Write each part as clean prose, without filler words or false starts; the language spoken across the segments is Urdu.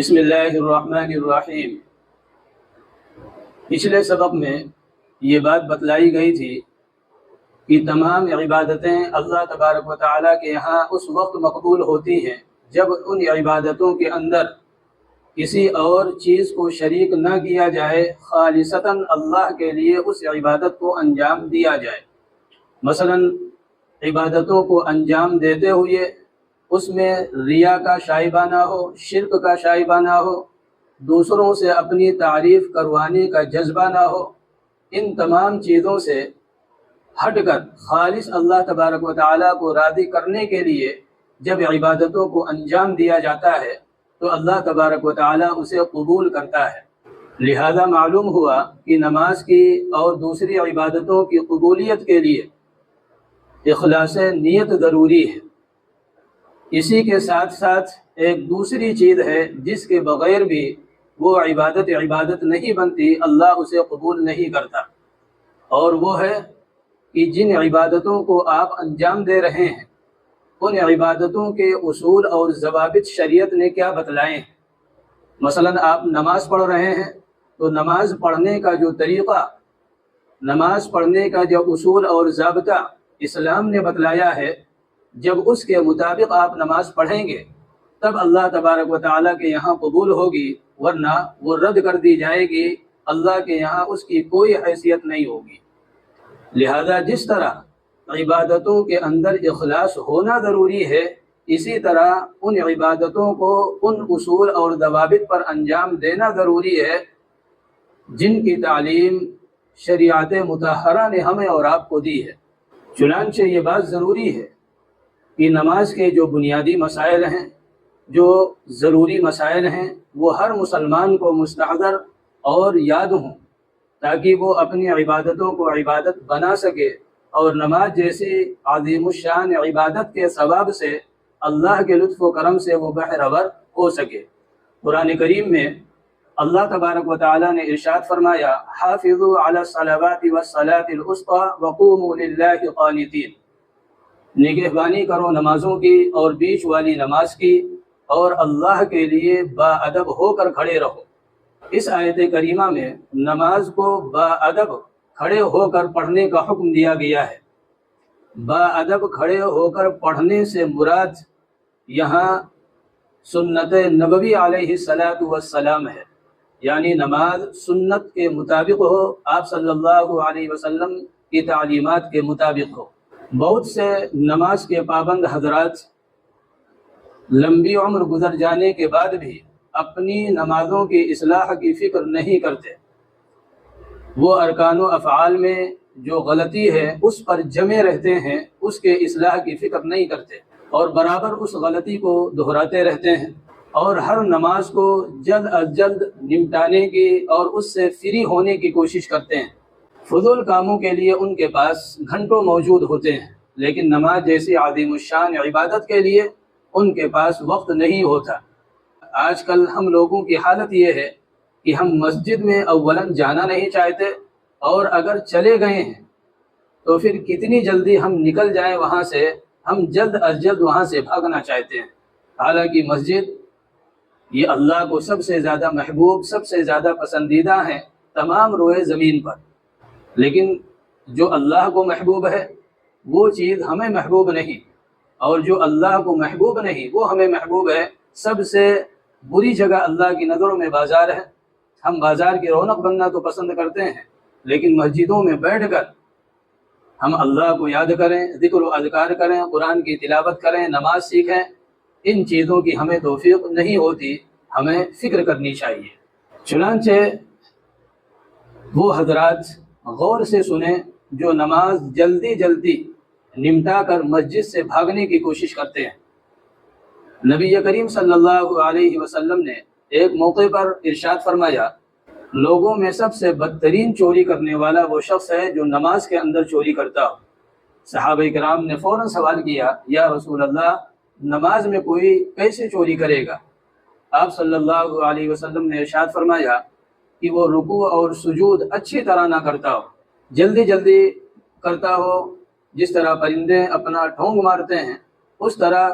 بسم اللہ الرحمن الرحیم۔ پچھلے سبق میں یہ بات بتلائی گئی تھی کہ تمام عبادتیں اللہ تبارک و تعالیٰ کے یہاں اس وقت مقبول ہوتی ہیں جب ان عبادتوں کے اندر کسی اور چیز کو شریک نہ کیا جائے، خالصتاً اللہ کے لیے اس عبادت کو انجام دیا جائے۔ مثلا عبادتوں کو انجام دیتے ہوئے اس میں ریا کا شائبہ نہ ہو، شرک کا شائبہ نہ ہو، دوسروں سے اپنی تعریف کروانے کا جذبہ نہ ہو۔ ان تمام چیزوں سے ہٹ کر خالص اللہ تبارک و تعالیٰ کو راضی کرنے کے لیے جب عبادتوں کو انجام دیا جاتا ہے تو اللہ تبارک و تعالیٰ اسے قبول کرتا ہے۔ لہذا معلوم ہوا کہ نماز کی اور دوسری عبادتوں کی قبولیت کے لیے اخلاص نیت ضروری ہے۔ اسی کے ساتھ ساتھ ایک دوسری چیز ہے جس کے بغیر بھی وہ عبادت نہیں بنتی، اللہ اسے قبول نہیں کرتا، اور وہ ہے کہ جن عبادتوں کو آپ انجام دے رہے ہیں ان عبادتوں کے اصول اور ضوابط شریعت نے کیا بتلائے ہیں۔ مثلا آپ نماز پڑھ رہے ہیں تو نماز پڑھنے کا جو طریقہ، نماز پڑھنے کا جو اصول اور ضابطہ اسلام نے بتلایا ہے، جب اس کے مطابق آپ نماز پڑھیں گے تب اللہ تبارک و تعالیٰ کے یہاں قبول ہوگی، ورنہ وہ رد کر دی جائے گی، اللہ کے یہاں اس کی کوئی حیثیت نہیں ہوگی۔ لہذا جس طرح عبادتوں کے اندر اخلاص ہونا ضروری ہے، اسی طرح ان عبادتوں کو ان اصول اور ضوابط پر انجام دینا ضروری ہے جن کی تعلیم شریعت مطہرہ نے ہمیں اور آپ کو دی ہے۔ چنانچہ یہ بات ضروری ہے کہ نماز کے جو بنیادی مسائل ہیں، جو ضروری مسائل ہیں، وہ ہر مسلمان کو مستحضر اور یاد ہوں تاکہ وہ اپنی عبادتوں کو عبادت بنا سکے اور نماز جیسی عظیم الشان عبادت کے ثواب سے اللہ کے لطف و کرم سے وہ بہرور ہو سکے۔ قرآن کریم میں اللہ تبارک و تعالیٰ نے ارشاد فرمایا، حافظوا علی الصلوات والصلاة الوسطی وقوموا للہ قانتین، نگہبانی کرو نمازوں کی اور بیچ والی نماز کی، اور اللہ کے لیے با ادب ہو کر کھڑے رہو۔ اس آیت کریمہ میں نماز کو با ادب کھڑے ہو کر پڑھنے کا حکم دیا گیا ہے۔ با ادب کھڑے ہو کر پڑھنے سے مراد یہاں سنت نبوی علیہ السلام ہے، یعنی نماز سنت کے مطابق ہو، آپ صلی اللہ علیہ وسلم کی تعلیمات کے مطابق ہو۔ بہت سے نماز کے پابند حضرات لمبی عمر گزر جانے کے بعد بھی اپنی نمازوں کی اصلاح کی فکر نہیں کرتے۔ وہ ارکان و افعال میں جو غلطی ہے اس پر جمے رہتے ہیں، اس کے اصلاح کی فکر نہیں کرتے اور برابر اس غلطی کو دہراتے رہتے ہیں، اور ہر نماز کو جلد از جلد نمٹانے کی اور اس سے فری ہونے کی کوشش کرتے ہیں۔ فضول کاموں کے لیے ان کے پاس گھنٹوں موجود ہوتے ہیں، لیکن نماز جیسی عظیم الشان عبادت کے لیے ان کے پاس وقت نہیں ہوتا۔ آج کل ہم لوگوں کی حالت یہ ہے کہ ہم مسجد میں اولاً جانا نہیں چاہتے، اور اگر چلے گئے ہیں تو پھر کتنی جلدی ہم نکل جائیں وہاں سے، ہم جلد از جلد وہاں سے بھاگنا چاہتے ہیں۔ حالانکہ مسجد یہ اللہ کو سب سے زیادہ محبوب، سب سے زیادہ پسندیدہ ہیں تمام روئے زمین پر، لیکن جو اللہ کو محبوب ہے وہ چیز ہمیں محبوب نہیں، اور جو اللہ کو محبوب نہیں وہ ہمیں محبوب ہے۔ سب سے بری جگہ اللہ کی نظروں میں بازار ہے۔ ہم بازار کی رونق بننا تو پسند کرتے ہیں، لیکن مسجدوں میں بیٹھ کر ہم اللہ کو یاد کریں، ذکر و اذکار کریں، قرآن کی تلاوت کریں، نماز سیکھیں، ان چیزوں کی ہمیں توفیق نہیں ہوتی، ہمیں فکر کرنی چاہیے۔ چنانچہ وہ حضرات غور سے سنیں جو نماز جلدی جلدی نمٹا کر مسجد سے بھاگنے کی کوشش کرتے ہیں۔ نبی کریم صلی اللہ علیہ وسلم نے ایک موقع پر ارشاد فرمایا، لوگوں میں سب سے بدترین چوری کرنے والا وہ شخص ہے جو نماز کے اندر چوری کرتا ہو۔ صحابہ کرام نے فوراً سوال کیا، یا رسول اللہ، نماز میں کوئی کیسے چوری کرے گا؟ آپ صلی اللہ علیہ وسلم نے ارشاد فرمایا کہ وہ رکوع اور سجود اچھی طرح نہ کرتا ہو، جلدی جلدی کرتا ہو، جس طرح پرندے اپنا ڈھونگ مارتے ہیں اس طرح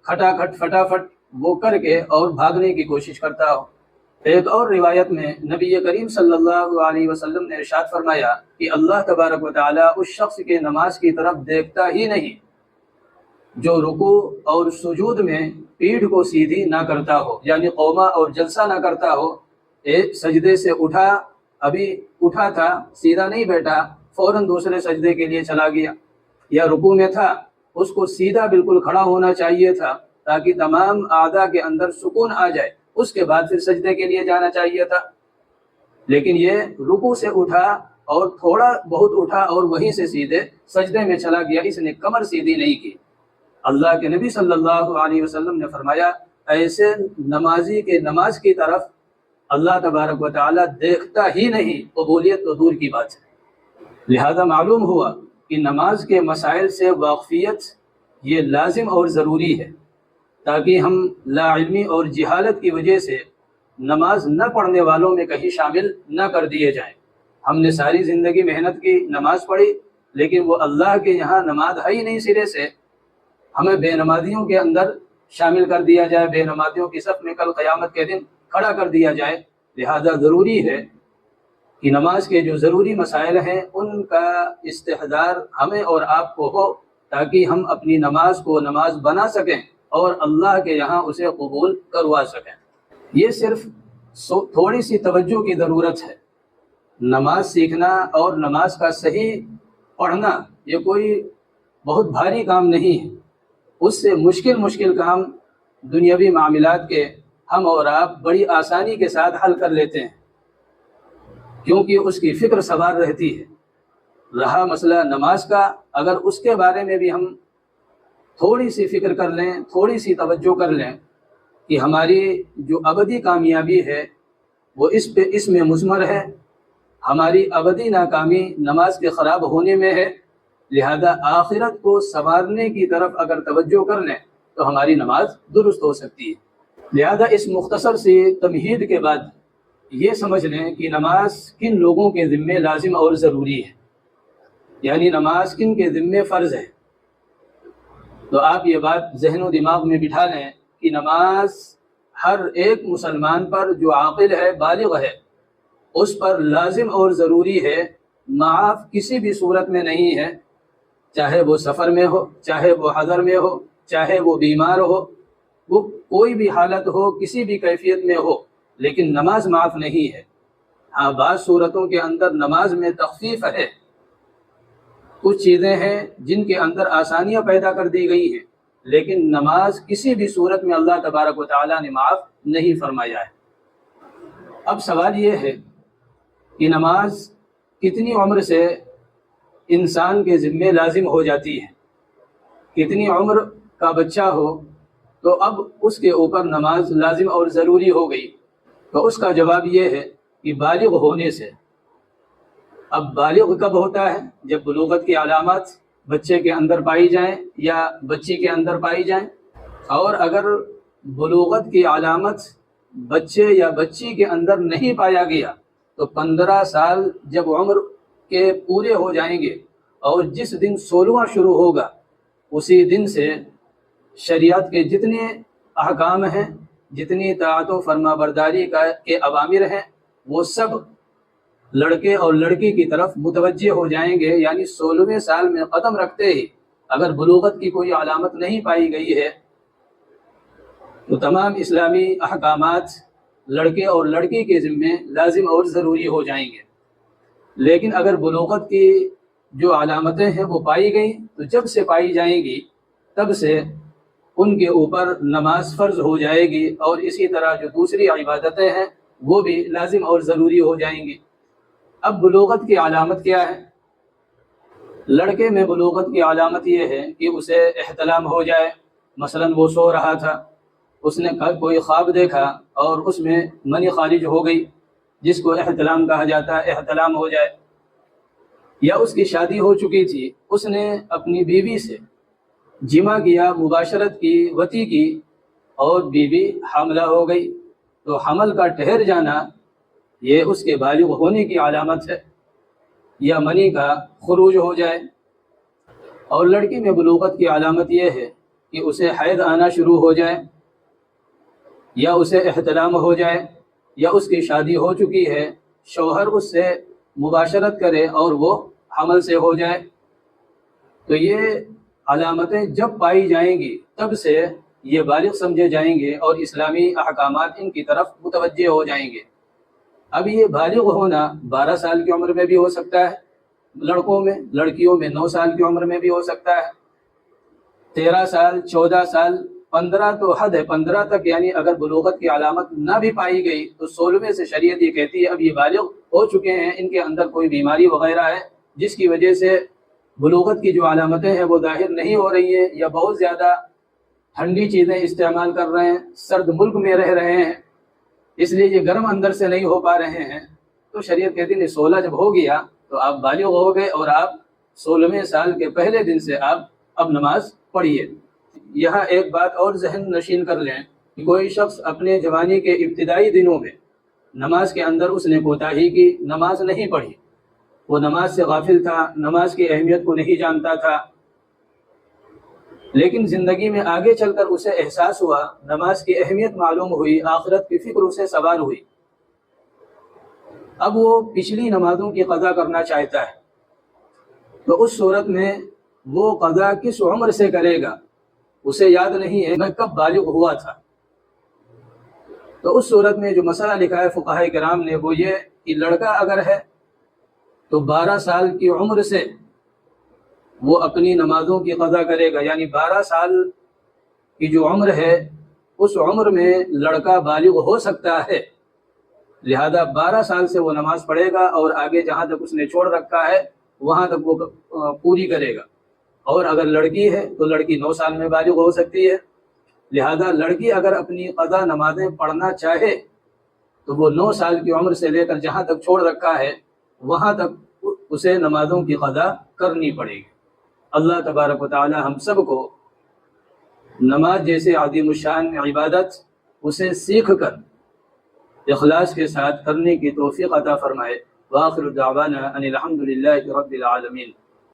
کھٹا کھٹ فٹافٹ وہ کر کے اور بھاگنے کی کوشش کرتا ہو۔ ایک اور روایت میں نبی کریم صلی اللہ علیہ وسلم نے ارشاد فرمایا کہ اللہ تبارک و تعالیٰ اس شخص کے نماز کی طرف دیکھتا ہی نہیں جو رکوع اور سجود میں پیٹھ کو سیدھی نہ کرتا ہو، یعنی قوما اور جلسہ نہ کرتا ہو۔ ایک سجدے سے ابھی اٹھا تھا، سیدھا نہیں بیٹھا، فوراً دوسرے سجدے کے لیے چلا گیا، یا رکوع میں تھا، اس کو سیدھا بالکل کھڑا ہونا چاہیے تھا تاکہ تمام اعضاء کے اندر سکون آ جائے، اس کے بعد پھر سجدے کے لیے جانا چاہیے تھا۔ لیکن یہ رکوع سے اٹھا اور تھوڑا بہت اٹھا اور وہیں سے سیدھے سجدے میں چلا گیا، اس نے کمر سیدھی نہیں کی۔ اللہ کے نبی صلی اللہ علیہ وسلم نے فرمایا ایسے نمازی کے نماز کی طرف اللہ تبارک و تعالیٰ دیکھتا ہی نہیں، قبولیت تو دور کی بات ہے۔ لہذا معلوم ہوا کہ نماز کے مسائل سے واقفیت یہ لازم اور ضروری ہے، تاکہ ہم لا علمی اور جہالت کی وجہ سے نماز نہ پڑھنے والوں میں کہیں شامل نہ کر دیے جائیں۔ ہم نے ساری زندگی محنت کی، نماز پڑھی، لیکن وہ اللہ کے یہاں نماز ہے ہی نہیں سرے سے، ہمیں بے نمازیوں کے اندر شامل کر دیا جائے، بے نمازیوں کی صف میں کل قیامت کے دن کھڑا کر دیا جائے۔ لہذا ضروری ہے کہ نماز کے جو ضروری مسائل ہیں ان کا استحضار ہمیں اور آپ کو ہو، تاکہ ہم اپنی نماز کو نماز بنا سکیں اور اللہ کے یہاں اسے قبول کروا سکیں۔ یہ صرف تھوڑی سی توجہ کی ضرورت ہے۔ نماز سیکھنا اور نماز کا صحیح پڑھنا یہ کوئی بہت بھاری کام نہیں ہے، اس سے مشکل کام دنیاوی معاملات کے ہم اور آپ بڑی آسانی کے ساتھ حل کر لیتے ہیں، کیونکہ اس کی فکر سوار رہتی ہے۔ رہا مسئلہ نماز کا، اگر اس کے بارے میں بھی ہم تھوڑی سی فکر کر لیں، تھوڑی سی توجہ کر لیں کہ ہماری جو ابدی کامیابی ہے وہ اس میں مضمر ہے، ہماری ابدی ناکامی نماز کے خراب ہونے میں ہے، لہذا آخرت کو سنوارنے کی طرف اگر توجہ کر لیں تو ہماری نماز درست ہو سکتی ہے۔ لہذا اس مختصر سی تمہید کے بعد یہ سمجھ لیں کہ نماز کن لوگوں کے ذمے لازم اور ضروری ہے، یعنی نماز کن کے ذمے فرض ہے۔ تو آپ یہ بات ذہن و دماغ میں بٹھا لیں کہ نماز ہر ایک مسلمان پر جو عاقل ہے، بالغ ہے، اس پر لازم اور ضروری ہے، معاف کسی بھی صورت میں نہیں ہے، چاہے وہ سفر میں ہو، چاہے وہ حضر میں ہو، چاہے وہ بیمار ہو، وہ کوئی بھی حالت ہو، کسی بھی کیفیت میں ہو، لیکن نماز معاف نہیں ہے۔ ہاں بعض صورتوں کے اندر نماز میں تخفیف ہے، کچھ چیزیں ہیں جن کے اندر آسانیاں پیدا کر دی گئی ہیں، لیکن نماز کسی بھی صورت میں اللہ تبارک و تعالیٰ نے معاف نہیں فرمایا ہے۔ اب سوال یہ ہے کہ نماز کتنی عمر سے انسان کے ذمے لازم ہو جاتی ہے؟ کتنی عمر کا بچہ ہو تو اب اس کے اوپر نماز لازم اور ضروری ہو گئی؟ تو اس کا جواب یہ ہے کہ بالغ ہونے سے۔ اب بالغ کب ہوتا ہے؟ جب بلوغت کی علامات بچے کے اندر پائی جائیں یا بچی کے اندر پائی جائیں، اور اگر بلوغت کی علامت بچے یا بچی کے اندر نہیں پایا گیا تو 15 سال جب عمر کے پورے ہو جائیں گے اور جس دن 16واں شروع ہوگا اسی دن سے شریعت کے جتنے احکام ہیں، جتنی طاعت و فرما برداری کے اوامر ہیں، وہ سب لڑکے اور لڑکی کی طرف متوجہ ہو جائیں گے، یعنی 16ویں سال میں قدم رکھتے ہی اگر بلوغت کی کوئی علامت نہیں پائی گئی ہے تو تمام اسلامی احکامات لڑکے اور لڑکی کے ذمے لازم اور ضروری ہو جائیں گے۔ لیکن اگر بلوغت کی جو علامتیں ہیں وہ پائی گئیں تو جب سے پائی جائیں گی تب سے ان کے اوپر نماز فرض ہو جائے گی، اور اسی طرح جو دوسری عبادتیں ہیں وہ بھی لازم اور ضروری ہو جائیں گی۔ اب بلوغت کی علامت کیا ہے؟ لڑکے میں بلوغت کی علامت یہ ہے کہ اسے احتلام ہو جائے، مثلا وہ سو رہا تھا، اس نے کوئی خواب دیکھا اور اس میں منی خارج ہو گئی، جس کو احتلام کہا جاتا ہے، احتلام ہو جائے۔ یا اس کی شادی ہو چکی تھی، اس نے اپنی بیوی سے جمع کیا، مباشرت کی، وطی کی، اور بیوی حاملہ ہو گئی، تو حمل کا ٹھہر جانا یہ اس کے بالغ ہونے کی علامت ہے۔ یا منی کا خروج ہو جائے۔ اور لڑکی میں بلوغت کی علامت یہ ہے کہ اسے حیض آنا شروع ہو جائے، یا اسے احتلام ہو جائے یا اس کی شادی ہو چکی ہے، شوہر اس سے مباشرت کرے اور وہ حمل سے ہو جائے، تو یہ علامتیں جب پائی جائیں گی تب سے یہ بالغ سمجھے جائیں گے اور اسلامی احکامات ان کی طرف متوجہ ہو جائیں گے۔ اب یہ بالغ ہونا 12 سال کی عمر میں بھی ہو سکتا ہے لڑکوں میں، لڑکیوں میں 9 سال کی عمر میں بھی ہو سکتا ہے، 13 سال، 14 سال، 15 تو حد ہے، 15 تک یعنی اگر بلوغت کی علامت نہ بھی پائی گئی تو 16ویں سے شریعت یہ کہتی ہے اب یہ بالغ ہو چکے ہیں، ان کے اندر کوئی بیماری وغیرہ ہے جس کی وجہ سے بلوغت کی جو علامتیں ہیں وہ ظاہر نہیں ہو رہی ہیں، یا بہت زیادہ ٹھنڈی چیزیں استعمال کر رہے ہیں، سرد ملک میں رہ رہے ہیں، اس لیے یہ گرم اندر سے نہیں ہو پا رہے ہیں، تو شریعت کہتی ہے 16 جب ہو گیا تو آپ بالغ ہو گئے اور آپ 16ویں سال کے پہلے دن سے آپ اب نماز پڑھیے۔ یہاں ایک بات اور ذہن نشین کر لیں کہ کوئی شخص اپنے جوانی کے ابتدائی دنوں میں نماز کے اندر اس نے کوتاہی کی، نماز نہیں پڑھی، وہ نماز سے غافل تھا، نماز کی اہمیت کو نہیں جانتا تھا، لیکن زندگی میں آگے چل کر اسے احساس ہوا، نماز کی اہمیت معلوم ہوئی، آخرت کی فکر اسے سوار ہوئی، اب وہ پچھلی نمازوں کی قضا کرنا چاہتا ہے، تو اس صورت میں وہ قضا کس عمر سے کرے گا؟ اسے یاد نہیں ہے میں کب بالغ ہوا تھا، تو اس صورت میں جو مسئلہ لکھا ہے فقہاء کرام نے وہ یہ کہ لڑکا اگر ہے تو 12 سال کی عمر سے وہ اپنی نمازوں کی قضا کرے گا، یعنی 12 سال کی جو عمر ہے اس عمر میں لڑکا بالغ ہو سکتا ہے، لہذا 12 سال سے وہ نماز پڑھے گا اور آگے جہاں تک اس نے چھوڑ رکھا ہے وہاں تک وہ پوری کرے گا، اور اگر لڑکی ہے تو لڑکی 9 سال میں بالغ ہو سکتی ہے، لہذا لڑکی اگر اپنی قضا نمازیں پڑھنا چاہے تو وہ 9 سال کی عمر سے لے کر جہاں تک چھوڑ رکھا ہے وہاں تک اسے نمازوں کی قضا کرنی پڑے گی۔ اللہ تبارک و تعالی ہم سب کو نماز جیسے عظیم الشان عبادت اسے سیکھ کر اخلاص کے ساتھ کرنے کی توفیق عطا فرمائے۔ وآخر دعوانا ان الحمد للہ رب العالمین۔